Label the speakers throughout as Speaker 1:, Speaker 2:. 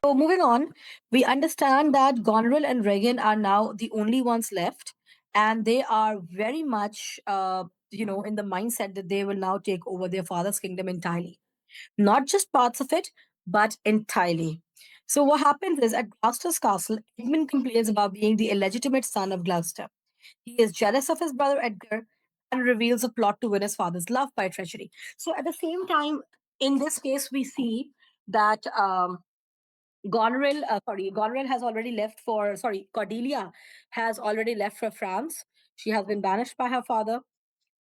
Speaker 1: So moving on, we understand that Goneril and Regan are now the only ones left, and they are very much, in the mindset that they will now take over their father's kingdom entirely, not just parts of it, but entirely. So what happens is at Gloucester's castle, Edmund complains about being the illegitimate son of Gloucester. He is jealous of his brother Edgar and reveals a plot to win his father's love by treachery. So at the same time, in this case, we see that Goneril has already left for, Cordelia has already left for France. She has been banished by her father,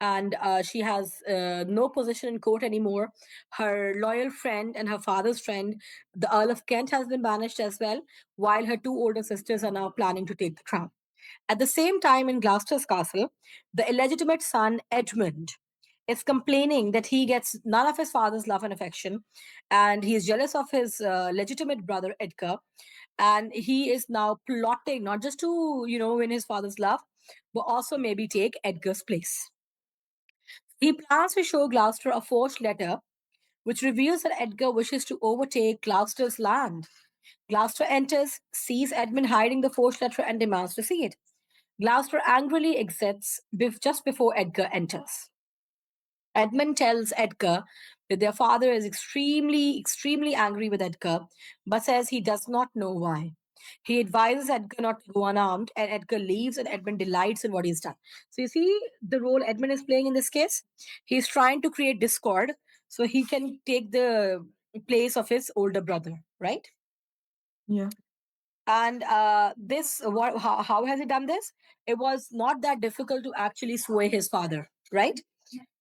Speaker 1: and she has no position in court anymore. Her loyal friend and her father's friend, the Earl of Kent, has been banished as well, while her two older sisters are now planning to take the crown. At the same time, in Gloucester's castle, the illegitimate son, Edmund, is complaining that he gets none of his father's love and affection, and he is jealous of his legitimate brother, Edgar. And he is now plotting not just to, win his father's love, but also maybe take Edgar's place. He plans to show Gloucester a forged letter which reveals that Edgar wishes to overtake Gloucester's land. Gloucester enters, sees Edmund hiding the forged letter, and demands to see it. Gloucester angrily exits just before Edgar enters. Edmund tells Edgar that their father is extremely, extremely angry with Edgar, but says he does not know why. He advises Edgar not to go unarmed, and Edgar leaves, and Edmund delights in what he's done. So, you see the role Edmund is playing in this case? He's trying to create discord so he can take the place of his older brother, right?
Speaker 2: Yeah.
Speaker 1: And how has he done this? It was not that difficult to actually sway his father, right?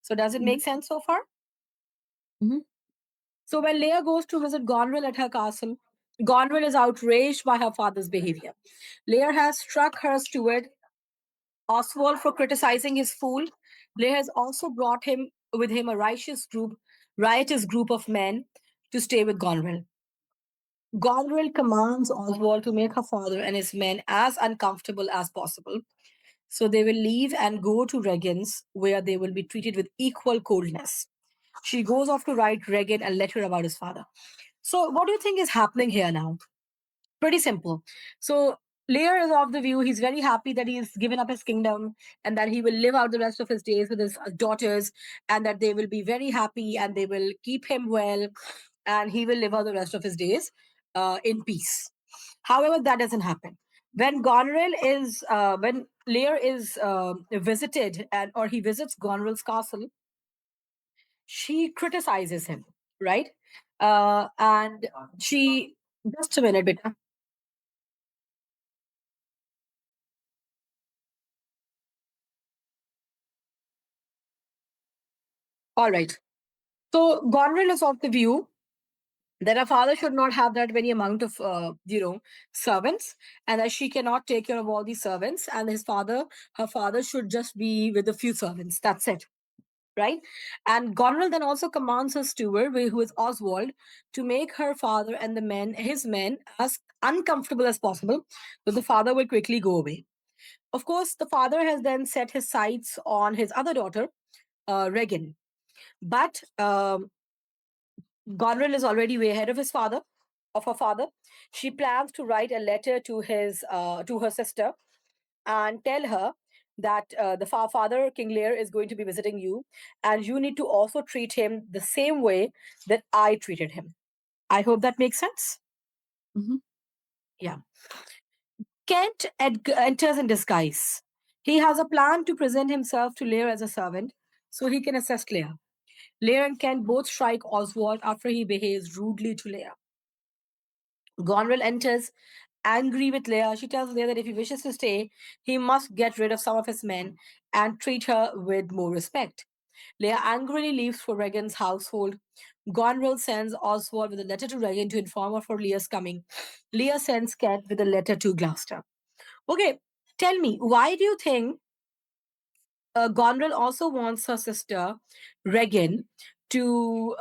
Speaker 1: So, does it make sense so far?
Speaker 2: Mm-hmm.
Speaker 1: So when Leia goes to visit Gonril at her castle, Gonril is outraged by her father's behavior. Leia has struck her steward Oswald for criticizing his fool. Leia has also brought him with him a riotous group of men to stay with Gonril. Gonril commands Oswald to make her father and his men as uncomfortable as possible. So they will leave and go to Regan's, where they will be treated with equal coldness. She goes off to write Regan a letter about his father. So, what do you think is happening here now? Pretty simple. So, Lear is of the view he's very happy that he's given up his kingdom and that he will live out the rest of his days with his daughters, and that they will be very happy and they will keep him well, and he will live out the rest of his days in peace. However, that doesn't happen. When Lear is visited and or he visits Goneril's castle, she criticizes him, right? And she, just a minute, beta. All right. So Goneril is of the view that a father should not have that many amount of servants, and that she cannot take care of all these servants, and her father should just be with a few servants. That's it, right? And Goneril then also commands her steward, who is Oswald, to make her father and his men, as uncomfortable as possible, so the father will quickly go away. Of course, the father has then set his sights on his other daughter, Regan. But Goneril is already way ahead of her father. She plans to write a letter to her sister and tell her that the father, King Lear, is going to be visiting you, and you need to also treat him the same way that I treated him. I hope that makes sense.
Speaker 2: Mm-hmm.
Speaker 1: Yeah. Enters in disguise. He has a plan to present himself to Lear as a servant so he can assist Lear. Lear and Kent both strike Oswald after he behaves rudely to Lear. Goneril enters, angry with Leia. She tells Leia that if he wishes to stay, he must get rid of some of his men and treat her with more respect. Leia angrily leaves for Regan's household. Goneril sends Oswald with a letter to Regan to inform her for Lear's coming. Lear sends Kent with a letter to Gloucester. Okay, tell me, why do you think Goneril also wants her sister, Regan, to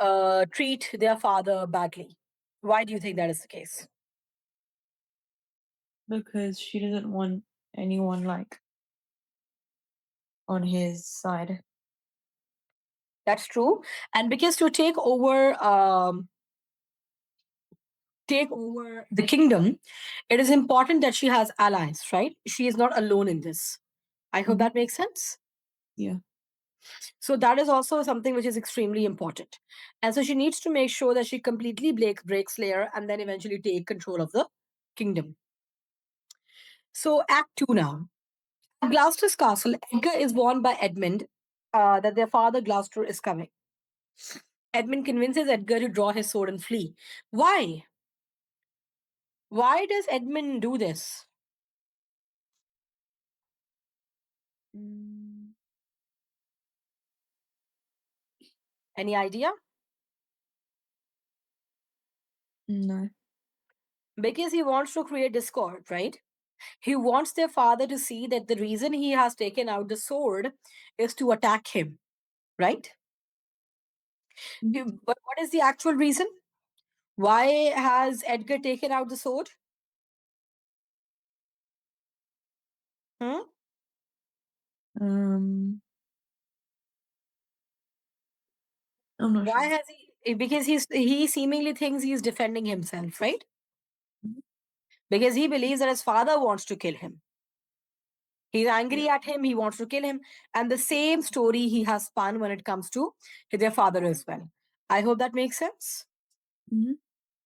Speaker 1: treat their father badly? Why do you think that is the case?
Speaker 2: Because she doesn't want anyone like on his side.
Speaker 1: That's true. And because to take over take over the kingdom, it is important that she has allies, right? She is not alone in this. I hope
Speaker 2: Mm-hmm.
Speaker 1: that makes sense.
Speaker 2: Yeah.
Speaker 1: So that is also something which is extremely important. And so she needs to make sure that she completely breaks Lear and then eventually take control of the kingdom. So Act 2 now. At Gloucester's castle, Edgar is warned by Edmund that their father Gloucester is coming. Edmund convinces Edgar to draw his sword and flee. Why? Why does Edmund do this?
Speaker 2: Mm,
Speaker 1: Any idea?
Speaker 2: no.
Speaker 1: Because he wants to create discord, right? He wants their father to see that the reason he has taken out the sword is to attack him, right?
Speaker 2: Mm-hmm.
Speaker 1: But what is the actual reason? Why has Edgar taken out the sword? Hmm?
Speaker 2: Um, I'm not
Speaker 1: Why
Speaker 2: sure.
Speaker 1: has he? Because he seemingly thinks he's defending himself, right?
Speaker 2: Mhm.
Speaker 1: Because he believes that his father wants to kill him. He's
Speaker 2: Yeah.
Speaker 1: angry at him. He wants to kill him. And the same story he has spun when it comes to their father as well. I hope that makes sense.
Speaker 2: Mm-hmm.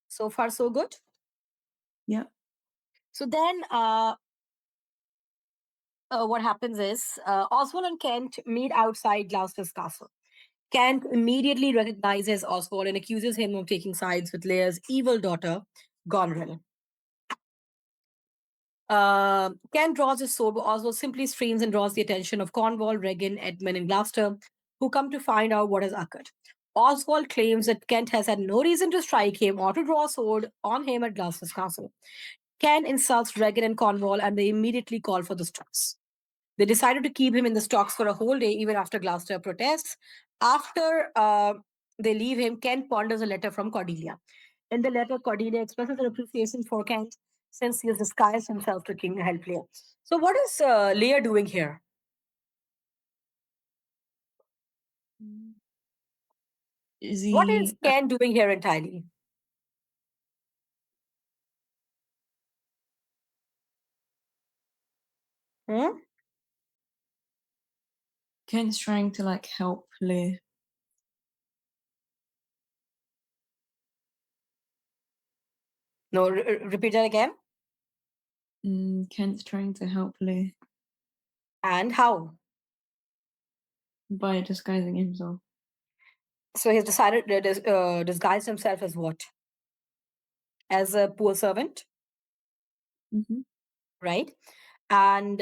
Speaker 1: So far, so good.
Speaker 2: Yeah.
Speaker 1: So then, what happens is Oswald and Kent meet outside Gloucester's castle. Kent immediately recognizes Oswald and accuses him of taking sides with Lear's evil daughter, Goneril. Kent draws his sword, but Oswald simply streams and draws the attention of Cornwall, Regan, Edmund, and Gloucester, who come to find out what has occurred. Oswald claims that Kent has had no reason to strike him or to draw a sword on him at Gloucester's castle. Kent insults Regan and Cornwall, and they immediately call for the stocks. They decided to keep him in the stocks for a whole day, even after Gloucester protests. After they leave him, Kent ponders a letter from Cordelia. In the letter, Cordelia expresses her appreciation for Kent since he has disguised himself to King help Lear. So, what is Lear doing here?
Speaker 2: Mm. Is
Speaker 1: What is
Speaker 2: he
Speaker 1: Kent doing here entirely? Hmm?
Speaker 2: Kent's trying to like help Lear?
Speaker 1: No, repeat that again.
Speaker 2: Kent's trying to help Lear
Speaker 1: And how?
Speaker 2: by disguising himself.
Speaker 1: So, he's decided to disguise himself as what? As a poor servant,
Speaker 2: Mm-hmm.
Speaker 1: right? And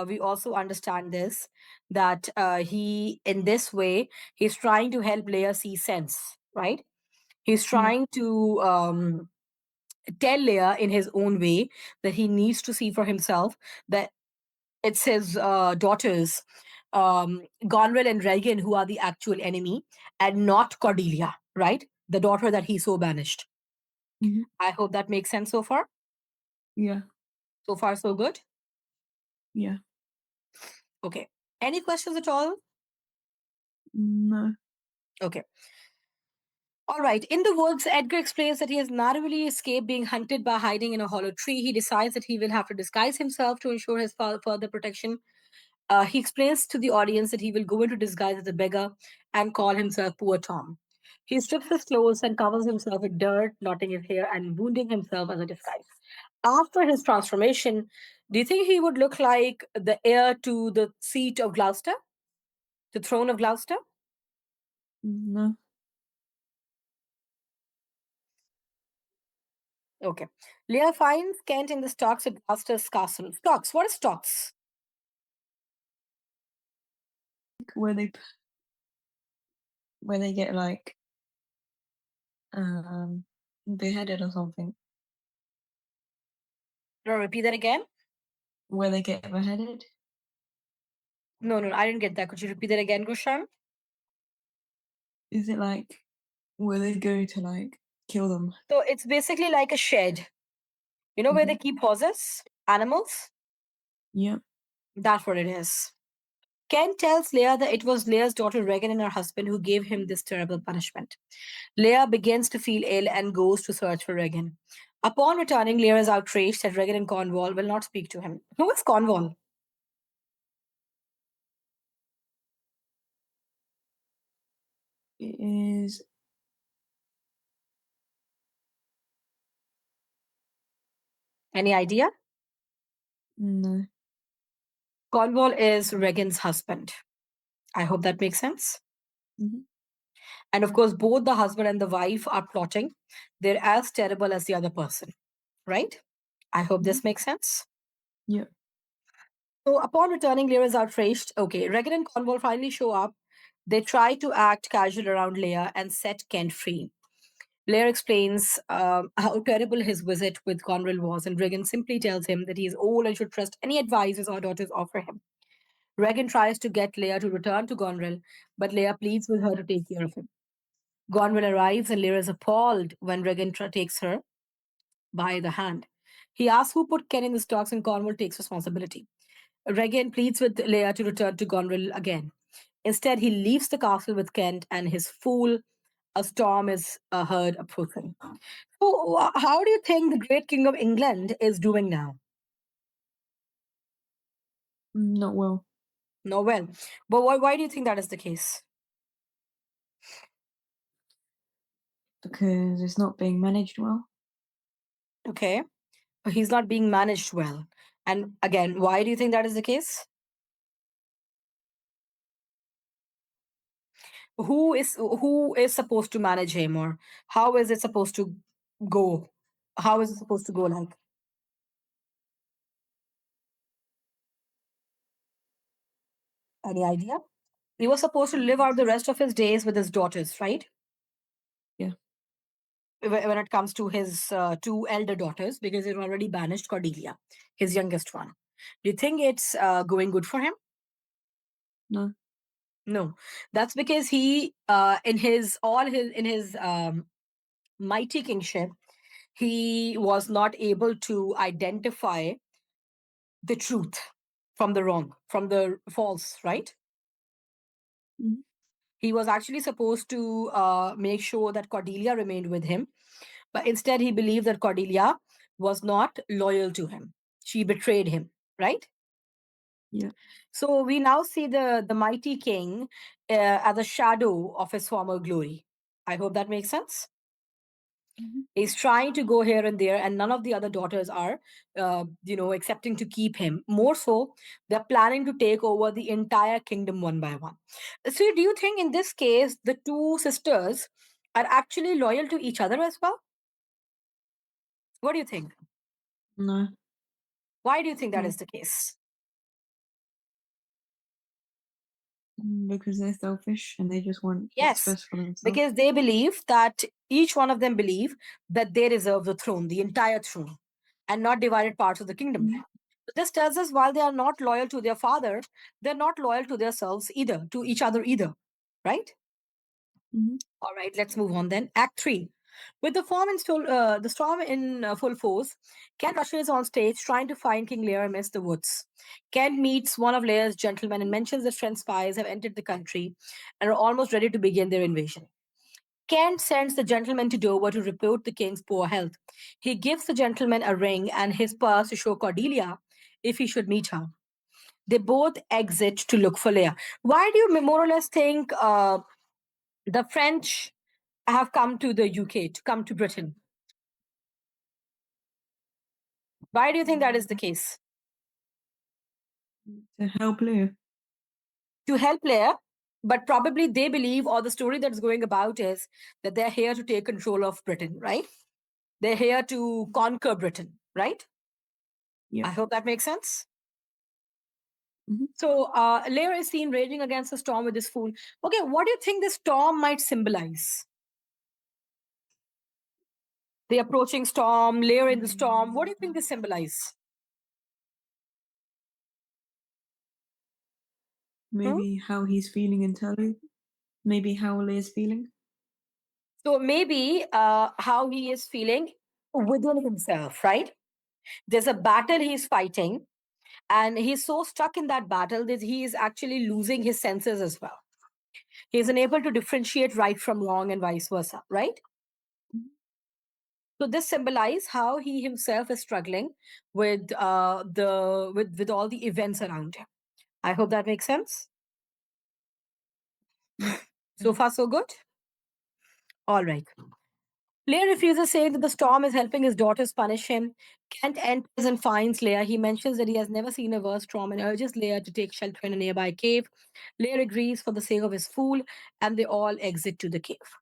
Speaker 1: we also understand this that he, in this way, he's trying to help Leia see sense, right? He's
Speaker 2: Yeah.
Speaker 1: trying to tell Leia in his own way that he needs to see for himself that it's his daughters, Gonrel and Regan, who are the actual enemy, and not Cordelia, right? The daughter that he so banished.
Speaker 2: Mm-hmm.
Speaker 1: I hope that makes sense so far.
Speaker 2: Yeah.
Speaker 1: So far, so good.
Speaker 2: Yeah.
Speaker 1: Okay. Any questions at all?
Speaker 2: No.
Speaker 1: Okay. All right. In the woods, Edgar explains that he has narrowly escaped being hunted by hiding in a hollow tree. He decides that he will have to disguise himself to ensure his further protection. He explains to the audience that he will go into disguise as a beggar and call himself Poor Tom. He strips his clothes and covers himself with dirt, knotting his hair and wounding himself as a disguise. After his transformation, do you think he would look like the heir to the seat of Gloucester, the throne of Gloucester?
Speaker 2: No.
Speaker 1: Okay. Lear finds Kent in the stocks at Gloucester's castle. Stocks. What is stocks?
Speaker 2: Where they get like beheaded or something.
Speaker 1: No, repeat that again.
Speaker 2: Where they get beheaded.
Speaker 1: No, no, I didn't get that. Could you repeat that again, Gushan?
Speaker 2: Is it like where they go to like kill them?
Speaker 1: So it's basically like a shed. You know where
Speaker 2: Mm-hmm.
Speaker 1: they keep horses, animals?
Speaker 2: Yep.
Speaker 1: That's what it is. Ken tells Leah that it was Leah's daughter Regan and her husband who gave him this terrible punishment. Leah begins to feel ill and goes to search for Regan. Upon returning, Leah is outraged that Regan and Cornwall will not speak to him. Who is Cornwall?
Speaker 2: It is
Speaker 1: Any idea?
Speaker 2: no.
Speaker 1: Cornwall is Regan's husband. I hope that makes sense.
Speaker 2: Hmm.
Speaker 1: And of course, both the husband and the wife are plotting. They're as terrible as the other person, right? I hope
Speaker 2: Hmm.
Speaker 1: this makes sense.
Speaker 2: Yeah.
Speaker 1: So upon returning, Lear is outraged. Okay, Regan and Cornwall finally show up. They try to act casual around Leia and set Kent free. Lear explains how terrible his visit with Cornwall was, and Regan simply tells him that he is old and should trust any advice his daughters offer him. Regan tries to get Leia to return to Gonrel, but Leia pleads with her to take care of him. Gonrel arrives, and Leia is appalled when Regan takes her by the hand. He asks who put Ken in the stocks, and Cornwall takes responsibility. Regan pleads with Leia to return to Gonril again. Instead, he leaves the castle with Kent and his fool. A storm is heard approaching. So, how do you think the great king of England is doing now?
Speaker 2: Not well.
Speaker 1: No, well, but why do you think that is the case?
Speaker 2: Because it's not being managed well.
Speaker 1: Okay, he's not being managed well. And again, why do you think that is the case? Who is supposed to manage him, or how is it supposed to go? How is it supposed to go like? Any idea? He was supposed to live out the rest of his days with his daughters, right?
Speaker 2: Yeah.
Speaker 1: When it comes to his two elder daughters, because he's already banished Cordelia, his youngest one. Do you think it's going good for him?
Speaker 2: No.
Speaker 1: No, that's because he, in his all his in his mighty kingship, he was not able to identify the truth from the wrong, from the false, right?
Speaker 2: Hmm.
Speaker 1: He was actually supposed to make sure that Cordelia remained with him, but instead he believed that Cordelia was not loyal to him. She betrayed him, right?
Speaker 2: Yeah.
Speaker 1: So we now see the mighty king as a shadow of his former glory. I hope that makes sense.
Speaker 2: Hmm.
Speaker 1: He's trying to go here and there, and none of the other daughters are, accepting to keep him. More so, they're planning to take over the entire kingdom one by one. So, do you think in this case the two sisters are actually loyal to each other as well? What do you think?
Speaker 2: No.
Speaker 1: Why do you think that
Speaker 2: No.
Speaker 1: is the case?
Speaker 2: Because they're selfish and they just want what's
Speaker 1: Yes,
Speaker 2: best for themselves.
Speaker 1: because they believe that each one of them believe that they deserve the throne, the entire throne, and not divided parts of the kingdom.
Speaker 2: Hmm.
Speaker 1: This tells us while they are not loyal to their father, they're not loyal to themselves either, to each other either. Right?
Speaker 2: Hmm.
Speaker 1: All right, let's move on then. Act 3. With the storm in full force, Ken rushes on stage trying to find King Lear amidst the woods. Ken meets one of Lear's gentlemen and mentions that French spies have entered the country and are almost ready to begin their invasion. Kent sends the gentleman to Dover to report the king's poor health. He gives the gentleman a ring and his purse to show Cordelia if he should meet her. They both exit to look for Leia. Why do you more or less think the French have come to the UK, to come to Britain? Why do you think that is the case?
Speaker 2: To help live.
Speaker 1: To help Leia, but probably they believe, or the story that's going about is that they're here to take control of Britain, right? They're here to conquer Britain, right?
Speaker 2: Yeah.
Speaker 1: I hope that makes sense.
Speaker 2: Hmm.
Speaker 1: So Lear is seen raging against the storm with this fool. Okay, what do you think this storm might symbolize? The approaching storm, Lear in the storm. What do you think this symbolize? Hmm?
Speaker 2: Maybe how he's feeling internally. Maybe how Leah's feeling.
Speaker 1: So maybe how he is feeling within himself, right? There's a battle he's fighting, And he's so stuck in that battle that he is actually losing his senses as well. He is unable to differentiate right from wrong and vice versa, right?
Speaker 2: Mhm.
Speaker 1: So this symbolizes how he himself is struggling with with all the events around him. I hope that makes sense.
Speaker 2: Yeah.
Speaker 1: So far, so good. All right. Lear refuses, saying that the storm is helping his daughters punish him. Kent enters and finds Lear. He mentions that he has never seen a worse storm and urges Lear to take shelter in a nearby cave. Lear agrees for the sake of his fool, and they all exit to the cave.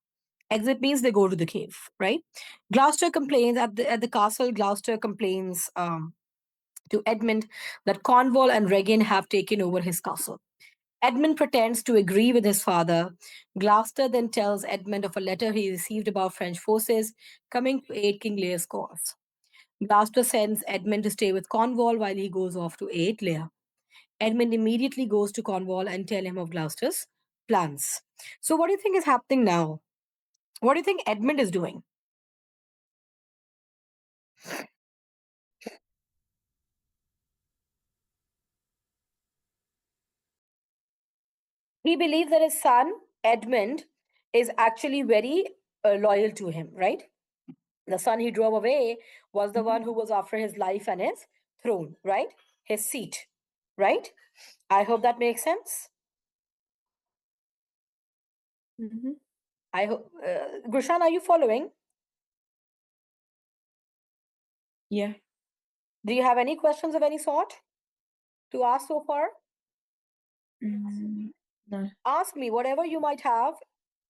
Speaker 1: Exit means they go to the cave, right? Gloucester complains at the castle. Gloucester complains to Edmund that Cornwall and Regan have taken over his castle. Edmund pretends to agree with his father. Gloucester then tells Edmund of a letter he received about French forces coming to aid King Lear's cause. Gloucester sends Edmund to stay with Cornwall while he goes off to aid Lear. Edmund immediately goes to Cornwall and tell him of Gloucester's plans. So, what do you think is happening now? What do you think Edmund is doing? He believes that his son, Edmund, is actually very loyal to him, right? The son he drove away was the
Speaker 2: Mhm.
Speaker 1: one who was after his life and his throne, right? His seat, right? I hope that makes sense.
Speaker 2: Mhm.
Speaker 1: I hope, Gushan, are you following?
Speaker 2: Yeah.
Speaker 1: Do you have any questions of any sort to ask so far?
Speaker 2: Mm, no.
Speaker 1: Ask me whatever you might have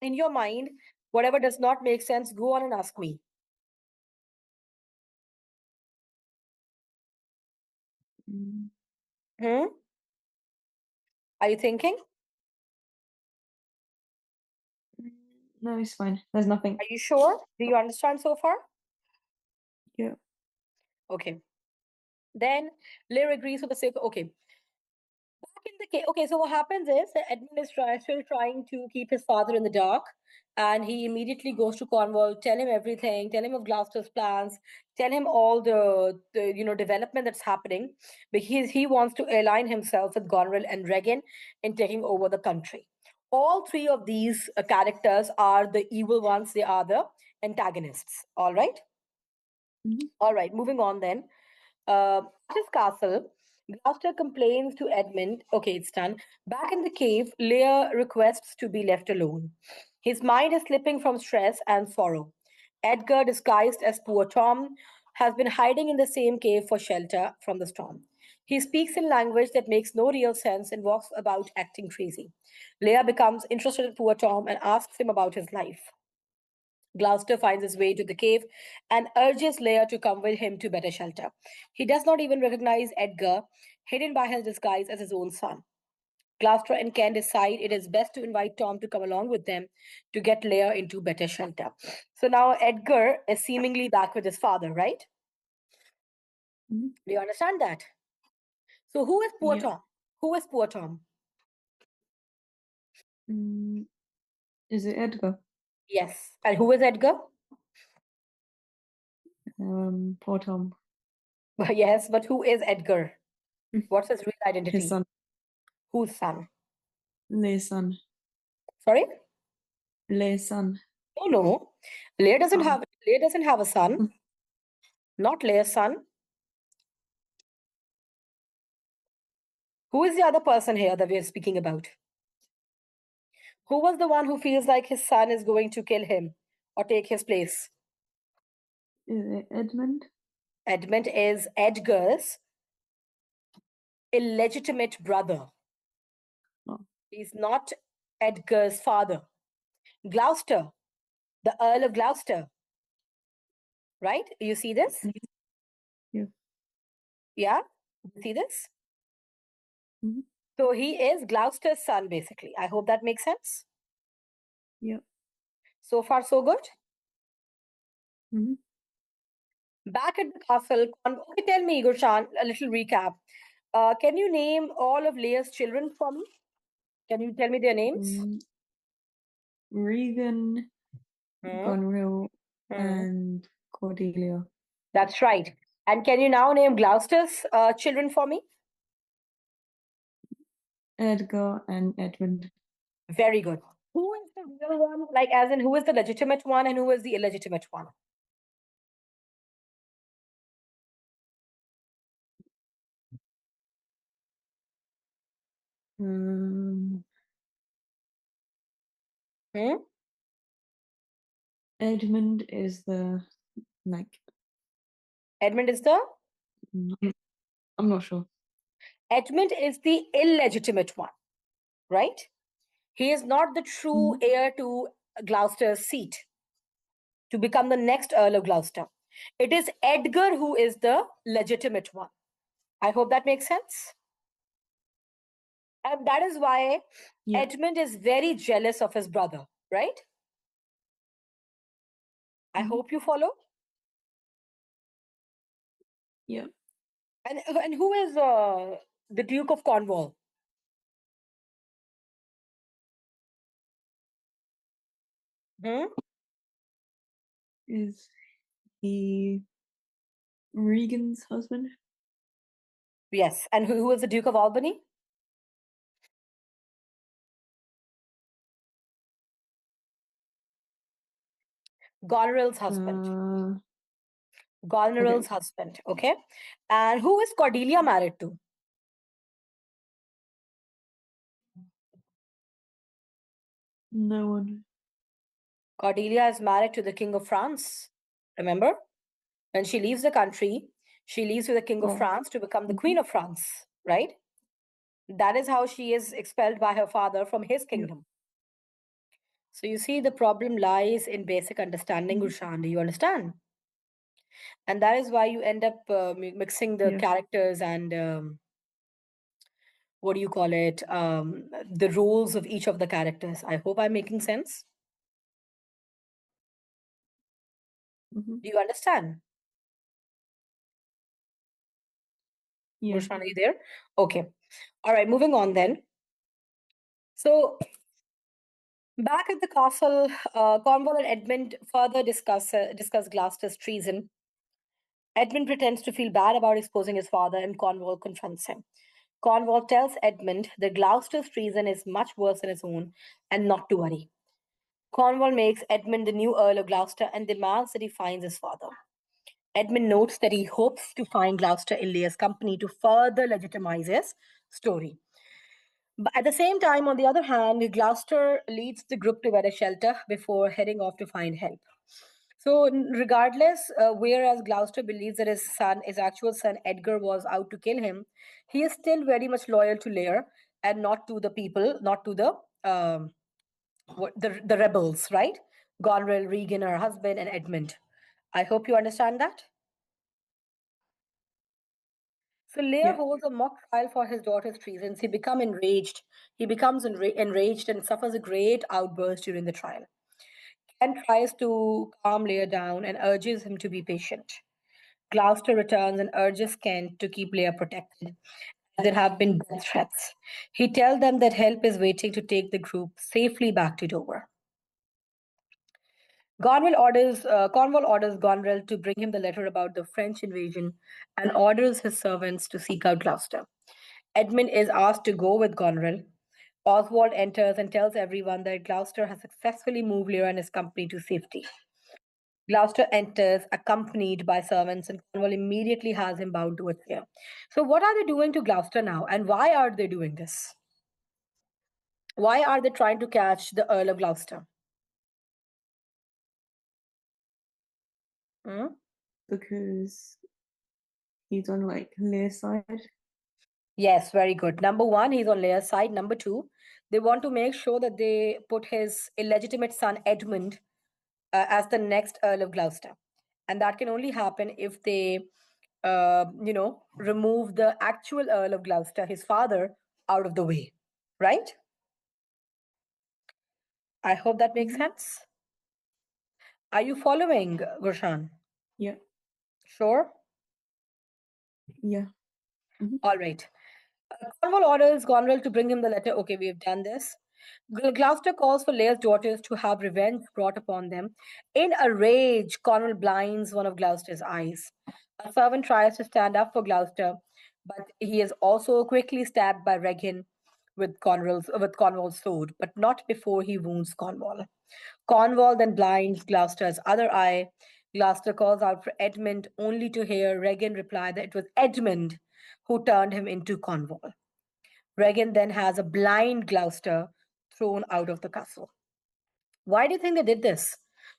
Speaker 1: in your mind, whatever does not make sense, go on and ask me.
Speaker 2: Mm,
Speaker 1: Hmm? Are you thinking?
Speaker 2: mm, no, it's fine. There's nothing.
Speaker 1: Are you sure? Do you understand so far?
Speaker 2: Yeah.
Speaker 1: Okay. Then Lear agrees with the sake. Okay. Back in the case, okay, so what happens is that Edmund is still trying to keep his father in the dark, and he immediately goes to Cornwall, tell him everything, tell him of Gloucester's plans, tell him all the development that's happening, because he wants to align himself with Goneril and Regan in taking over the country. All three of these characters are the evil ones; they are the antagonists. All right.
Speaker 2: Mhm.
Speaker 1: All right, moving on then. At his castle, Gloucester complains to Edmund. Okay, it's done. Back in the cave, Lear requests to be left alone. His mind is slipping from stress and sorrow. Edgar, disguised as poor Tom, has been hiding in the same cave for shelter from the storm. He speaks in language that makes no real sense and walks about acting crazy. Lear becomes interested in poor Tom and asks him about his life. Gloucester finds his way to the cave and urges Lear to come with him to better shelter. He does not even recognize Edgar, hidden by his disguise as his own son. Gloucester and Ken decide it is best to invite Tom to come along with them to get Lear into better shelter. So now Edgar is seemingly back with his father, right?
Speaker 2: Mhm.
Speaker 1: Do you understand that? So who is poor
Speaker 2: Yeah.
Speaker 1: Tom? Who is poor Tom?
Speaker 2: Mm, is it Edgar?
Speaker 1: Yes. And who is Edgar?
Speaker 2: Poor Tom.
Speaker 1: Yes, but who is Edgar? What's his real
Speaker 2: His
Speaker 1: identity?
Speaker 2: son.
Speaker 1: Whose son?
Speaker 2: Lee's son.
Speaker 1: Sorry?
Speaker 2: Lee's son.
Speaker 1: No, no. Lear doesn't
Speaker 2: Oh.
Speaker 1: have Lear doesn't have a son. Not Lear's son. Who is the other person here that we are speaking about? Who was the one who feels like his son is going to kill him or take his place?
Speaker 2: Is it Edmund?
Speaker 1: Edmund is Edgar's illegitimate brother.
Speaker 2: Oh.
Speaker 1: He's not Edgar's father. Gloucester, the Earl of Gloucester, right? You see this?
Speaker 2: Yeah.
Speaker 1: Yeah? You see this?
Speaker 2: Mhm.
Speaker 1: So he is Gloucester's son, basically. I hope that makes sense.
Speaker 2: Yeah.
Speaker 1: So far, so good.
Speaker 2: Mhm.
Speaker 1: Back at the castle, okay, tell me, Gurshan, a little recap. Can you name all of Leah's children for me? Can you tell me their names?
Speaker 2: Mm, Regan,
Speaker 1: Hmm.
Speaker 2: Gonril,
Speaker 1: Hmm.
Speaker 2: and Cordelia.
Speaker 1: That's right. And can you now name Gloucester's children for me?
Speaker 2: Edgar and Edmund.
Speaker 1: Very good. Who is the real one? Like, as in, who is the legitimate one and who is the illegitimate one?
Speaker 2: Um,
Speaker 1: Hmm?
Speaker 2: Edmund is the like.
Speaker 1: Edmund is the
Speaker 2: I'm not sure.
Speaker 1: Edmund is the illegitimate one, right? He is not the true
Speaker 2: Mhm.
Speaker 1: heir to Gloucester's seat to become the next Earl of Gloucester. It is Edgar who is the legitimate one. I hope that makes sense. And that is why
Speaker 2: Yeah.
Speaker 1: Edmund is very jealous of his brother, right? I
Speaker 2: Mhm.
Speaker 1: hope you follow.
Speaker 2: Yeah.
Speaker 1: And who is the Duke of Cornwall? Hmm?
Speaker 2: Is he Regan's husband?
Speaker 1: Yes. And who is the Duke of Albany? Goneril's husband.
Speaker 2: Uh. Okay.
Speaker 1: Goneril's husband. Okay. And who is Cordelia married to?
Speaker 2: No one.
Speaker 1: Cordelia is married to the King of France. Remember? When she leaves the country, she leaves with the King of
Speaker 2: Oh.
Speaker 1: France to become the Queen
Speaker 2: Mhm.
Speaker 1: of France, right? That is how she is expelled by her father from his
Speaker 2: Yeah.
Speaker 1: kingdom. So you see, the problem lies in basic understanding,
Speaker 2: Mhm.
Speaker 1: Gushan. Do you understand? And that is why you end up mixing the
Speaker 2: Yeah.
Speaker 1: characters and what do you call it? The roles of each of the characters. I hope I'm making sense.
Speaker 2: Mhm.
Speaker 1: Do you understand?
Speaker 2: Yeah.
Speaker 1: Gushan, are you there? Okay. All right, moving on then. So back at the castle, Cornwall and Edmund further discuss Gloucester's treason. Edmund pretends to feel bad about exposing his father, and Cornwall confronts him. Cornwall tells Edmund that Gloucester's treason is much worse than his own, and not to worry. Cornwall makes Edmund the new Earl of Gloucester and demands that he finds his father. Edmund notes that he hopes to find Gloucester in Lear's company to further legitimize his story. But at the same time, on the other hand, Gloucester leads the group to a shelter before heading off to find help. So, regardless, whereas Gloucester believes that his actual son Edgar was out to kill him, he is still very much loyal to Lear and not to the people, not to the rebels, right? Goneril, Regan, her husband, and Edmund. I hope you understand that. So Lear
Speaker 2: Yeah.
Speaker 1: holds a mock trial for his daughter's treasons. He becomes enraged. He becomes enraged and suffers a great outburst during the trial. Ken tries to calm Lear down and urges him to be patient. Gloucester returns and urges Kent to keep Lear protected, as there have been death threats. He tells them that help is waiting to take the group safely back to Dover. Cornwall orders Goneril to bring him the letter about the French invasion and orders his servants to seek out Gloucester. Edmund is asked to go with Goneril. Oswald enters and tells everyone that Gloucester has successfully moved Lear and his company to safety. Gloucester enters accompanied by servants, and Cornwall immediately has him bound to a chair. So, what are they doing to Gloucester now, and why are they doing this? Why are they trying to catch the Earl of Gloucester? Hmm?
Speaker 2: Because he's on like Lear's side.
Speaker 1: Yes, very good. Number one, he's on Lear's side. Number two, they want to make sure that they put his illegitimate son Edmund as the next Earl of Gloucester. And that can only happen if they, remove the actual Earl of Gloucester, his father, out of the way. Right? I hope that makes
Speaker 2: Mhm.
Speaker 1: sense. Are you following, Gushan?
Speaker 2: Yeah.
Speaker 1: Sure?
Speaker 2: Yeah. Mhm.
Speaker 1: All right. Cornwall orders Goneril to bring him the letter. Okay, we have done this. Gloucester calls for Lear's daughters to have revenge brought upon them. In a rage, Cornwall blinds one of Gloucester's eyes. A servant tries to stand up for Gloucester, but he is also quickly stabbed by Regan. with Cornwall's sword, but not before he wounds Cornwall. Cornwall then blinds Gloucester's other eye. Gloucester calls out for Edmund, only to hear Regan reply that it was Edmund who turned him into Cornwall. Regan then has a blind Gloucester thrown out of the castle. Why do you think they did this?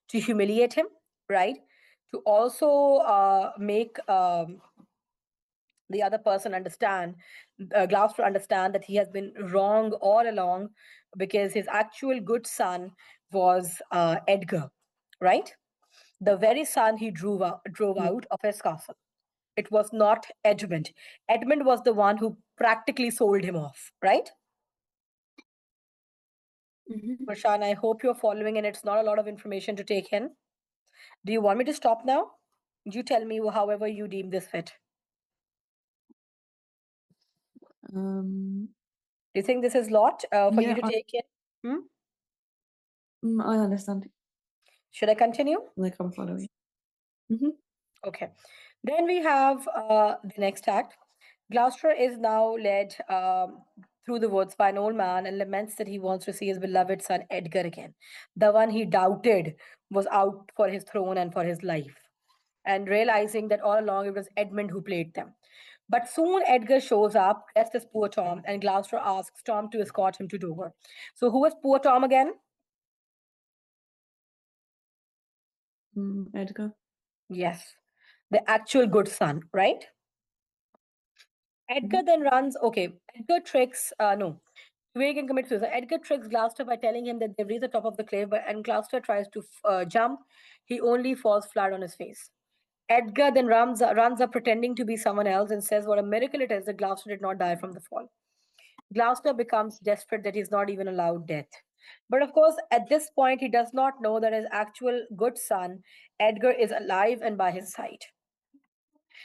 Speaker 1: To humiliate him, right? To also make the other person understand, Gloucester understand that he has been wrong all along because his actual good son was Edgar, right? The very son he drove
Speaker 2: Yeah.
Speaker 1: out of his castle. It was not Edmund. Edmund was the one who practically sold him off, right?
Speaker 2: Mm-hmm.
Speaker 1: Prashan, I hope you're following and it's not a lot of information to take in. Do you want me to stop now? You tell me however you deem this fit.
Speaker 2: Um,
Speaker 1: Do you think this is lot for you
Speaker 2: yeah,
Speaker 1: to take in? Hmm?
Speaker 2: I understand.
Speaker 1: Should I continue?
Speaker 2: Like I'm following. Mm-hmm.
Speaker 1: Okay. Then we have the next act. Gloucester is now led through the woods by an old man and laments that he wants to see his beloved son Edgar again. The one he doubted was out for his throne and for his life. And realizing that all along it was Edmund who played them. But soon Edgar shows up dressed as poor Tom, and Gloucester asks Tom to escort him to Dover. So, who was poor Tom again?
Speaker 2: Edgar.
Speaker 1: Yes, the actual good son, right?
Speaker 2: Mm-hmm.
Speaker 1: Edgar then runs. Okay, Edgar tricks. No, Wade can commit suicide. Edgar tricks Gloucester by telling him that they've reached the top of the cliff, and Gloucester tries to jump. He only falls flat on his face. Edgar then runs up pretending to be someone else and says what a miracle it is that Gloucester did not die from the fall. Gloucester becomes desperate that he's not even allowed death. But of course, at this point, he does not know that his actual good son, Edgar, is alive and by his side.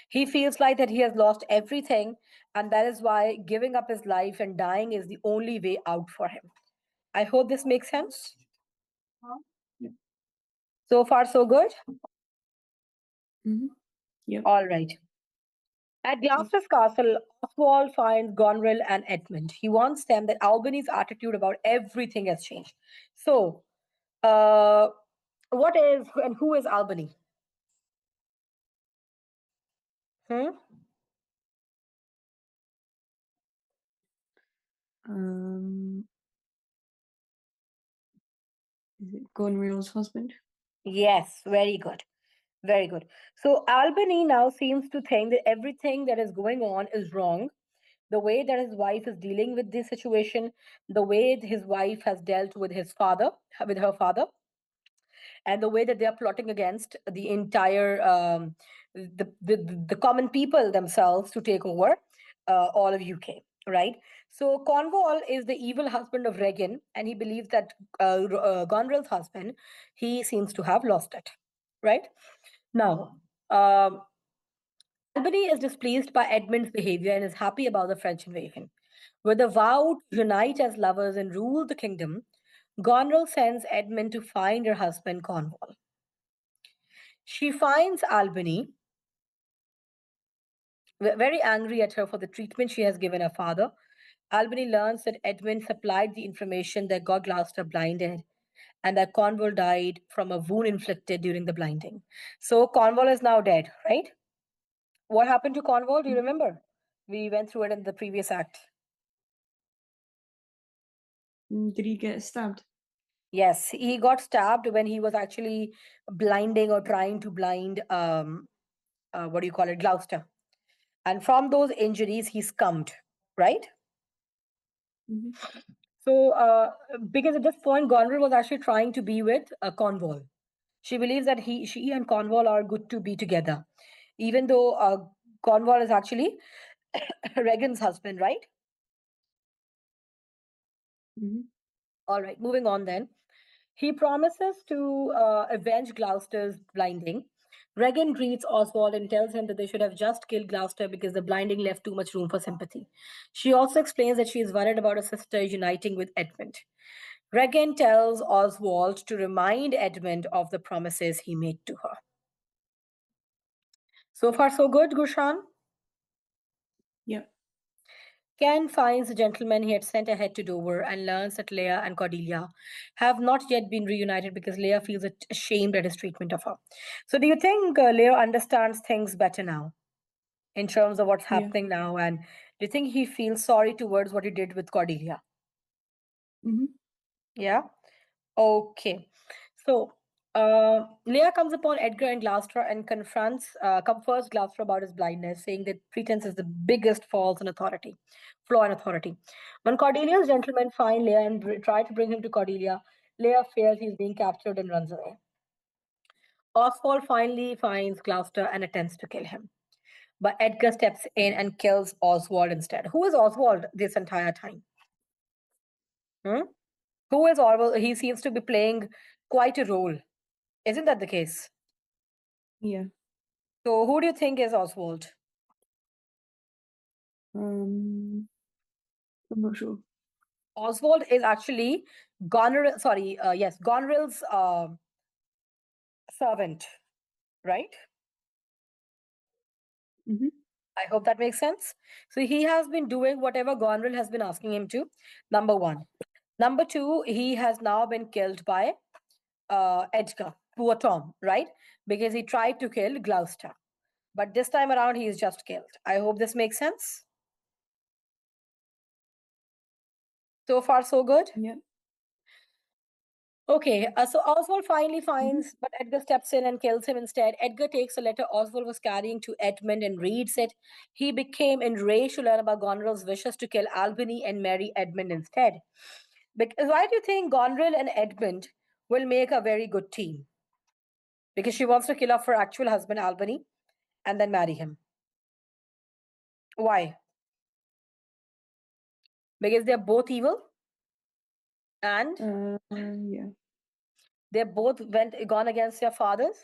Speaker 1: He feels like that he has lost everything, and that is why giving up his life and dying is the only way out for him. I hope this makes sense.
Speaker 2: Yep.
Speaker 1: So far, so good.
Speaker 2: Mm-hmm. Yep.
Speaker 1: All right. At Gloucester's castle, Oswald finds Goneril and Edmund. He warns them that Albany's attitude about everything has changed. So, uh, what is and who is Albany? Hmm?
Speaker 2: Um, is it Gonreal's husband?
Speaker 1: Yes, very good. Very good. So, Albany now seems to think that everything that is going on is wrong. The way that his wife is dealing with this situation, the way his wife has dealt with his father, with her father, and the way that they are plotting against the entire the common people themselves to take over all of UK, right? So Cornwall is the evil husband of Regan, and he believes that Goneril's husband, he seems to have lost it, right? Now, um, Albany is displeased by Edmund's behavior and is happy about the French invasion. With a vow to unite as lovers and rule the kingdom, Goneril sends Edmund to find her husband Cornwall. She finds Albany very angry at her for the treatment she has given her father. Albany learns that Edmund supplied the information that got Gloucester blinded and that Cornwall died from a wound inflicted during the blinding. So Cornwall is now dead, right? What happened to Cornwall? Do you
Speaker 2: Mm-hmm.
Speaker 1: remember? We went through it in the previous act.
Speaker 2: Did he get stabbed?
Speaker 1: Yes, he got stabbed when he was actually blinding or trying to blind, what do you call it, Gloucester. And from those injuries, he succumbed, right?
Speaker 2: Mm-hmm.
Speaker 1: So, because at this point, Goneril was actually trying to be with Cornwall. She believes that she and Cornwall are good to be together, even though Cornwall is actually Regan's husband, right?
Speaker 2: Mm-hmm.
Speaker 1: All right, moving on then. He promises to avenge Gloucester's blinding. Regan greets Oswald and tells him that they should have just killed Gloucester because the blinding left too much room for sympathy. She also explains that she is worried about her sister uniting with Edmund. Regan tells Oswald to remind Edmund of the promises he made to her. So far, so good, Gushan.
Speaker 2: Yep.
Speaker 1: Ken finds the gentleman he had sent ahead to Dover and learns that Leah and Cordelia have not yet been reunited because Leah feels ashamed at his treatment of her. So, do you think Leah understands things better now in terms of what's
Speaker 2: Yeah.
Speaker 1: happening now? And do you think he feels sorry towards what he did with Cordelia?
Speaker 2: Mm-hmm.
Speaker 1: Yeah. Okay. So, Leah comes upon Edgar and Gloucester and comforts Gloucester about his blindness, saying that pretense is the biggest flaw in authority. When Cordelia's gentlemen find Leah and try to bring him to Cordelia, Leah fears he's being captured and runs away. Oswald finally finds Gloucester and attempts to kill him. But Edgar steps in and kills Oswald instead. Who is Oswald this entire time? Hmm? Who is Oswald? He seems to be playing quite a role. Isn't that the case?
Speaker 2: Yeah.
Speaker 1: So, who do you think is Oswald?
Speaker 2: I'm not sure.
Speaker 1: Oswald is actually Goneril. Sorry, yes, Goneril's servant, right?
Speaker 2: Mm-hmm.
Speaker 1: I hope that makes sense. So he has been doing whatever Goneril has been asking him to. Number one. Number two, he has now been killed by Edgar, poor Tom, right? Because he tried to kill Gloucester. But this time around, he is just killed. I hope this makes sense. So far, so good.
Speaker 2: Yeah.
Speaker 1: Okay, so Oswald finally
Speaker 2: Mm-hmm.
Speaker 1: finds, but Edgar steps in and kills him instead. Edgar takes a letter Oswald was carrying to Edmund and reads it. He became enraged to learn about Goneril's wishes to kill Albany and marry Edmund instead. Because why do you think Goneril and Edmund will make a very good team? Because she wants to kill off her actual husband Albany and then marry him. Why? Because they're both evil and
Speaker 2: Yeah.
Speaker 1: they both gone against their fathers,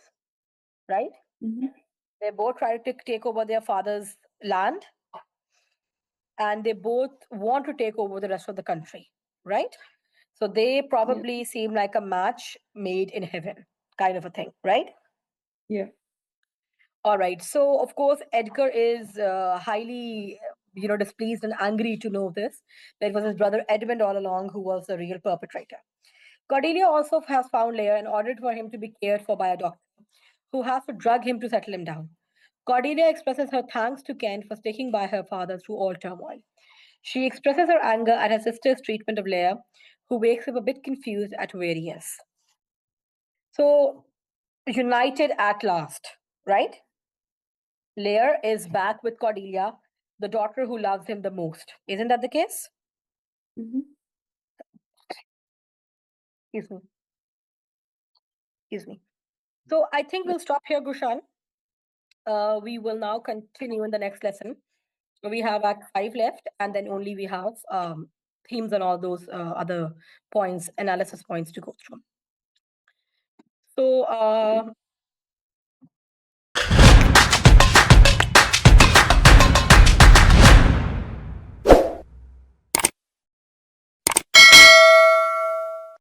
Speaker 1: right?
Speaker 2: Mm-hmm.
Speaker 1: They both tried to take over their father's land and they both want to take over the rest of the country, right? So they
Speaker 2: Yeah.
Speaker 1: probably seem like a match made in heaven, kind of a thing, right?
Speaker 2: Yeah.
Speaker 1: All right. So of course, Edgar is highly, displeased and angry to know this. That it was his brother Edmund all along who was the real perpetrator. Cordelia also has found Lear and ordered for him to be cared for by a doctor who has to drug him to settle him down. Cordelia expresses her thanks to Kent for sticking by her father through all turmoil. She expresses her anger at her sister's treatment of Leia, who wakes up a bit confused at where he is. So, united at last, right? Lear is back with Cordelia, the daughter who loves him the most. Isn't that the case?
Speaker 2: Mm-hmm.
Speaker 1: Excuse me. Excuse me. So, I think we'll stop here, Gushan. We will now continue in the next lesson. We have Act 5 left, and then only we have themes and all those other points, analysis points to go through. So,
Speaker 2: Okay.